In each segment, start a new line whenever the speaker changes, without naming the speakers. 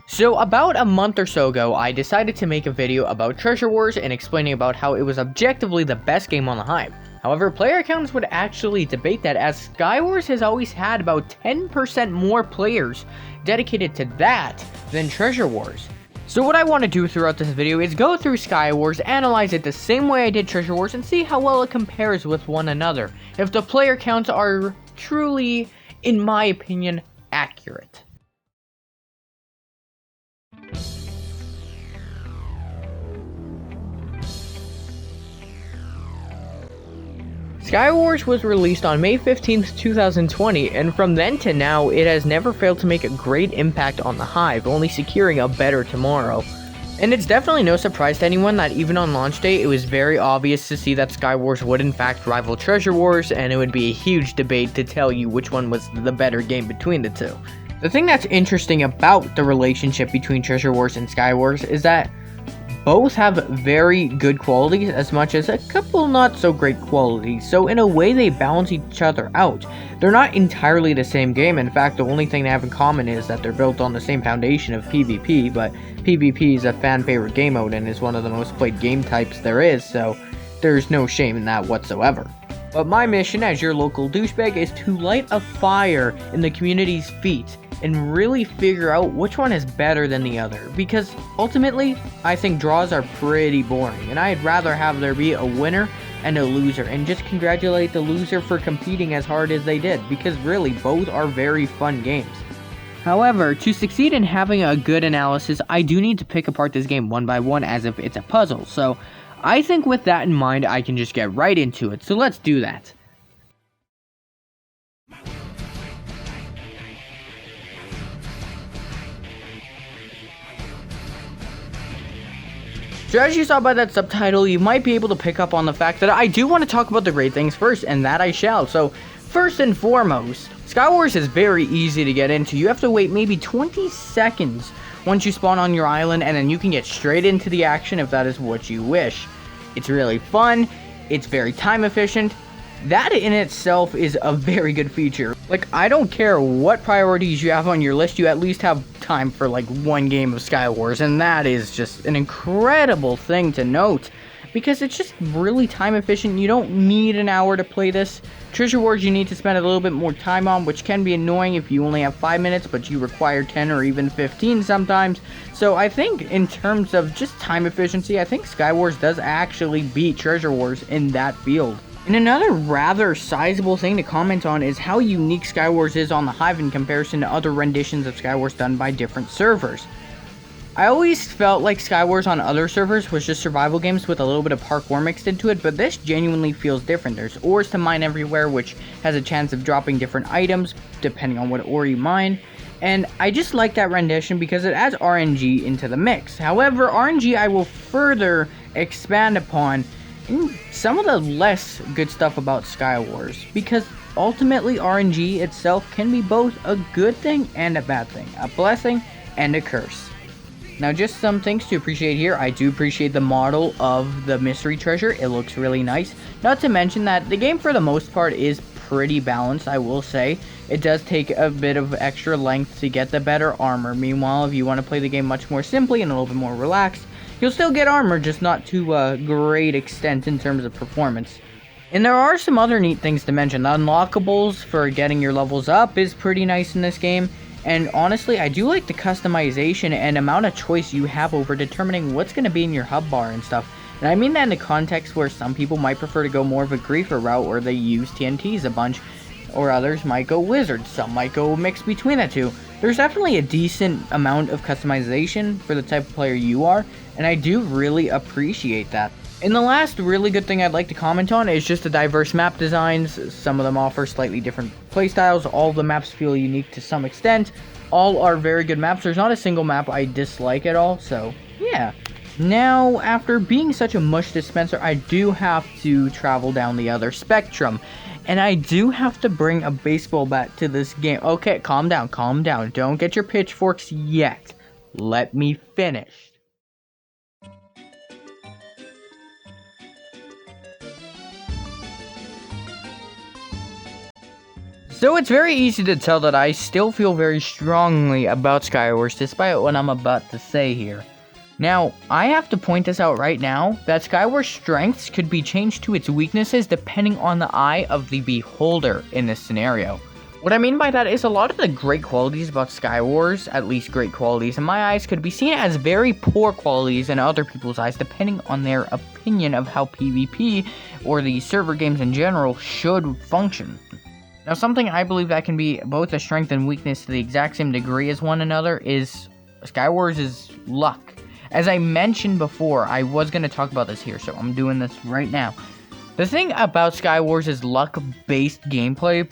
So about a month or so ago, I decided to make a video about Treasure Wars and explaining about how it was objectively the best game on the Hive. However, player accounts would actually debate that, as Skywars has always had about 10% more players dedicated to that than Treasure Wars. So what I want to do throughout this video is go through Skywars, analyze it the same way I did Treasure Wars, and see how well it compares with one another, if the player counts are truly, in my opinion, accurate. Skywars was released on May 15th, 2020, and from then to now, it has never failed to make a great impact on the Hive, only securing a better tomorrow. And it's definitely no surprise to anyone that even on launch day, it was very obvious to see that Skywars would in fact rival Treasure Wars, and it would be a huge debate to tell you which one was the better game between the two. The thing that's interesting about the relationship between Treasure Wars and Skywars is that both have very good qualities as much as a couple not so great qualities, so in a way they balance each other out. They're not entirely the same game. In fact, the only thing they have in common is that they're built on the same foundation of PvP, but PvP is a fan favorite game mode and is one of the most played game types there is, so there's no shame in that whatsoever. But my mission as your local douchebag is to light a fire in the community's feet and really figure out which one is better than the other, because ultimately I think draws are pretty boring, and I'd rather have there be a winner and a loser, and just congratulate the loser for competing as hard as they did, because really both are very fun games. However, to succeed in having a good analysis, I do need to pick apart this game one by one as if it's a puzzle, so I think with that in mind I can just get right into it, so let's do that. So as you saw by that subtitle, you might be able to pick up on the fact that I do want to talk about the great things first, and that I shall. So first and foremost, Skywars is very easy to get into. You have to wait maybe 20 seconds once you spawn on your island, and then you can get straight into the action if that is what you wish. It's really fun, it's very time efficient. That in itself is a very good feature. Like, I don't care what priorities you have on your list, you at least have time for like one game of Skywars, and that is just an incredible thing to note, because it's just really time efficient. You don't need an hour to play this. Treasure Wars you need to spend a little bit more time on, which can be annoying if you only have 5 minutes, but you require 10 or even 15 sometimes. So I think in terms of just time efficiency, I think Skywars does actually beat Treasure Wars in that field. And another rather sizable thing to comment on is how unique Skywars is on the Hive in comparison to other renditions of Skywars done by different servers. I always felt like Skywars on other servers was just survival games with a little bit of parkour mixed into it, but this genuinely feels different. There's ores to mine everywhere, which has a chance of dropping different items depending on what ore you mine. And I just like that rendition because it adds RNG into the mix. However, RNG I will further expand upon in some of the less good stuff about Skywars, because ultimately RNG itself can be both a good thing and a bad thing, a blessing and a curse. Now, just some things to appreciate here. I do appreciate the model of the mystery treasure. It looks really nice. Not to mention that the game for the most part is pretty balanced, I will say. It does take a bit of extra length to get the better armor. Meanwhile, if you want to play the game much more simply and a little bit more relaxed, you'll still get armor, just not to a great extent in terms of performance. And there are some other neat things to mention. The unlockables for getting your levels up is pretty nice in this game. And honestly, I do like the customization and amount of choice you have over determining what's going to be in your hub bar and stuff. And I mean that in the context where some people might prefer to go more of a griefer route where they use TNTs a bunch, or others might go wizards, some might go mix between the two. There's definitely a decent amount of customization for the type of player you are, and I do really appreciate that. And the last really good thing I'd like to comment on is just the diverse map designs. Some of them offer slightly different playstyles. All the maps feel unique to some extent. All are very good maps. There's not a single map I dislike at all, so yeah. Now, after being such a mush dispenser, I do have to travel down the other spectrum. And I do have to bring a baseball bat to this game. Okay, calm down, calm down. Don't get your pitchforks yet. Let me finish. So it's very easy to tell that I still feel very strongly about Skywars despite what I'm about to say here. Now, I have to point this out right now, that Skywars' strengths could be changed to its weaknesses depending on the eye of the beholder in this scenario. What I mean by that is a lot of the great qualities about Skywars, at least great qualities in my eyes, could be seen as very poor qualities in other people's eyes depending on their opinion of how PvP or the server games in general should function. Now, something I believe that can be both a strength and weakness to the exact same degree as one another is Skywars' luck. As I mentioned before, I was going to talk about this here, so I'm doing this right now. The thing about Skywars' luck-based gameplay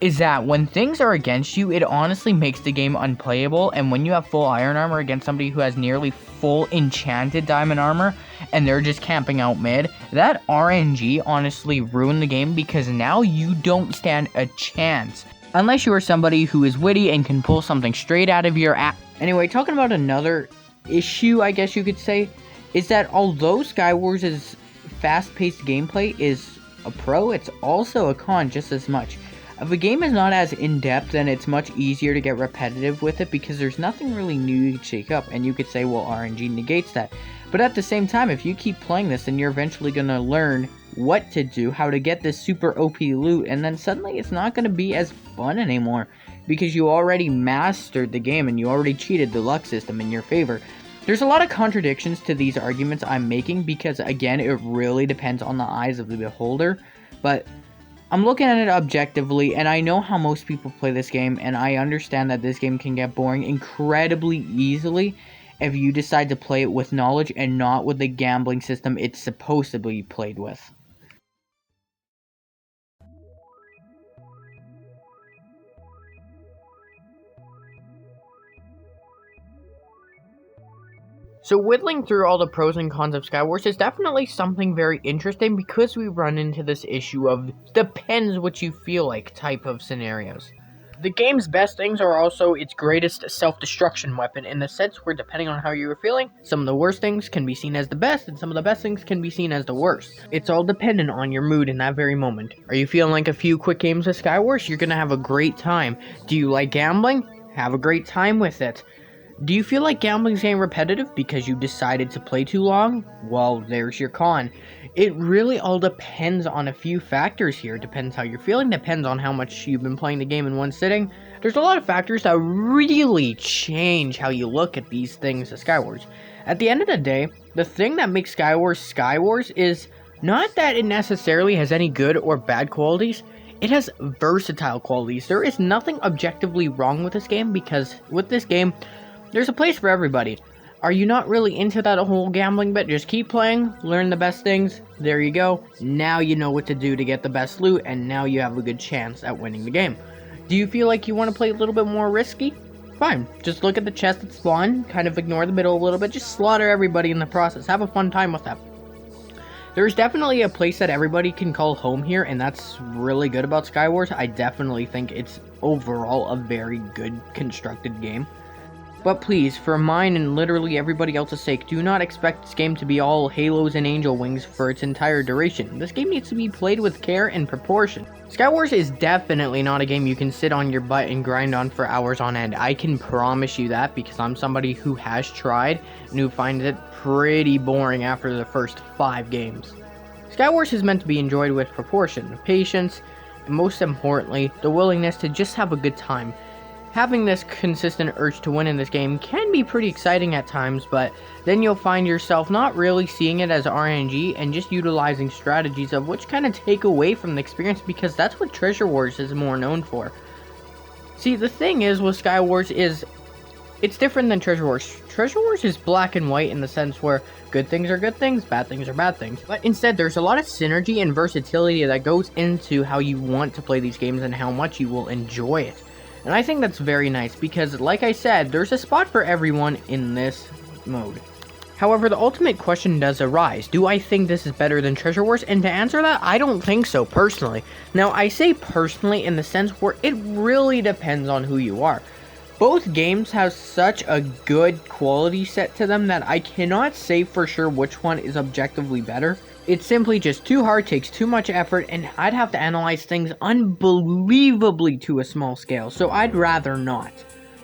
is that when things are against you, it honestly makes the game unplayable, and when you have full iron armor against somebody who has nearly full enchanted diamond armor, and they're just camping out mid, that RNG honestly ruined the game because now you don't stand a chance. Unless you are somebody who is witty and can pull something straight out of your ass. Anyway, talking about another issue, I guess you could say, is that although Skywars' fast-paced gameplay is a pro, it's also a con just as much. If a game is not as in-depth, then it's much easier to get repetitive with it because there's nothing really new you could shake up, and you could say, well, RNG negates that. But at the same time, if you keep playing this, then you're eventually going to learn what to do, how to get this super OP loot, and then suddenly it's not going to be as fun anymore because you already mastered the game and you already cheated the luck system in your favor. There's a lot of contradictions to these arguments I'm making because, again, it really depends on the eyes of the beholder, but I'm looking at it objectively, and I know how most people play this game, and I understand that this game can get boring incredibly easily if you decide to play it with knowledge and not with the gambling system it's supposed to be played with. So whittling through all the pros and cons of Skywars is definitely something very interesting because we run into this issue of depends what you feel like type of scenarios. The game's best things are also its greatest self-destruction weapon in the sense where depending on how you were feeling, some of the worst things can be seen as the best and some of the best things can be seen as the worst. It's all dependent on your mood in that very moment. Are you feeling like a few quick games of Skywars? You're gonna have a great time. Do you like gambling? Have a great time with it. Do you feel like gambling's getting repetitive because you decided to play too long? Well, there's your con. It really all depends on a few factors here. Depends how you're feeling, depends on how much you've been playing the game in one sitting. There's a lot of factors that really change how you look at these things as Skywars. At the end of the day, the thing that makes Skywars is not that it necessarily has any good or bad qualities. It has versatile qualities. There is nothing objectively wrong with this game because with this game, there's a place for everybody. Are you not really into that whole gambling bit? Just keep playing, learn the best things, there you go. Now you know what to do to get the best loot, and now you have a good chance at winning the game. Do you feel like you want to play a little bit more risky? Fine, just look at the chest at spawn, kind of ignore the middle a little bit, just slaughter everybody in the process, have a fun time with that. There's definitely a place that everybody can call home here, and that's really good about Skywars. I definitely think it's overall a very good constructed game. But please, for mine and literally everybody else's sake, do not expect this game to be all halos and angel wings for its entire duration. This game needs to be played with care and proportion. Skywars is definitely not a game you can sit on your butt and grind on for hours on end. I can promise you that because I'm somebody who has tried and who finds it pretty boring after the first 5 games. Skywars is meant to be enjoyed with proportion, patience, and most importantly, the willingness to just have a good time. Having this consistent urge to win in this game can be pretty exciting at times, but then you'll find yourself not really seeing it as RNG and just utilizing strategies of which kind of take away from the experience because that's what Treasure Wars is more known for. See, the thing is with Skywars is it's different than Treasure Wars. Treasure Wars is black and white in the sense where good things are good things, bad things are bad things. But instead, there's a lot of synergy and versatility that goes into how you want to play these games and how much you will enjoy it. And I think that's very nice because, like I said, there's a spot for everyone in this mode. However, the ultimate question does arise. Do I think this is better than Treasure Wars? And to answer that, I don't think so, personally. Now, I say personally in the sense where it really depends on who you are. Both games have such a good quality set to them that I cannot say for sure which one is objectively better. It's simply just too hard, takes too much effort, and I'd have to analyze things unbelievably to a small scale, so I'd rather not.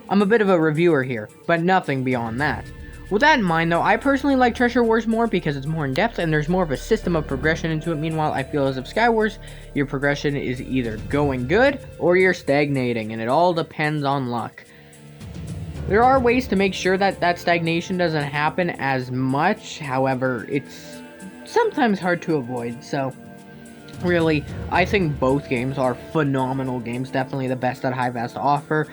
I'm a bit of a reviewer here, but nothing beyond that. With that in mind though, I personally like Treasure Wars more because it's more in depth and there's more of a system of progression into it. Meanwhile, I feel as if Skywars, your progression is either going good or you're stagnating, and it all depends on luck. There are ways to make sure that that stagnation doesn't happen as much, however, it's sometimes hard to avoid, so really, I think both games are phenomenal games, definitely the best that Hive has to offer.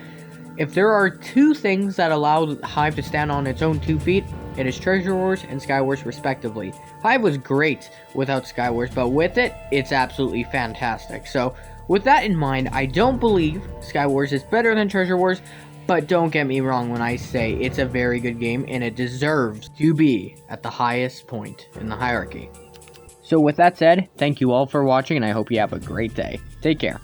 If there are two things that allow Hive to stand on its own 2 feet, it is Treasure Wars and Skywars respectively. Hive was great without Skywars, but with it, it's absolutely fantastic. So, with that in mind, I don't believe Skywars is better than Treasure Wars, but don't get me wrong when I say it's a very good game and it deserves to be at the highest point in the hierarchy. So with that said, thank you all for watching and I hope you have a great day. Take care.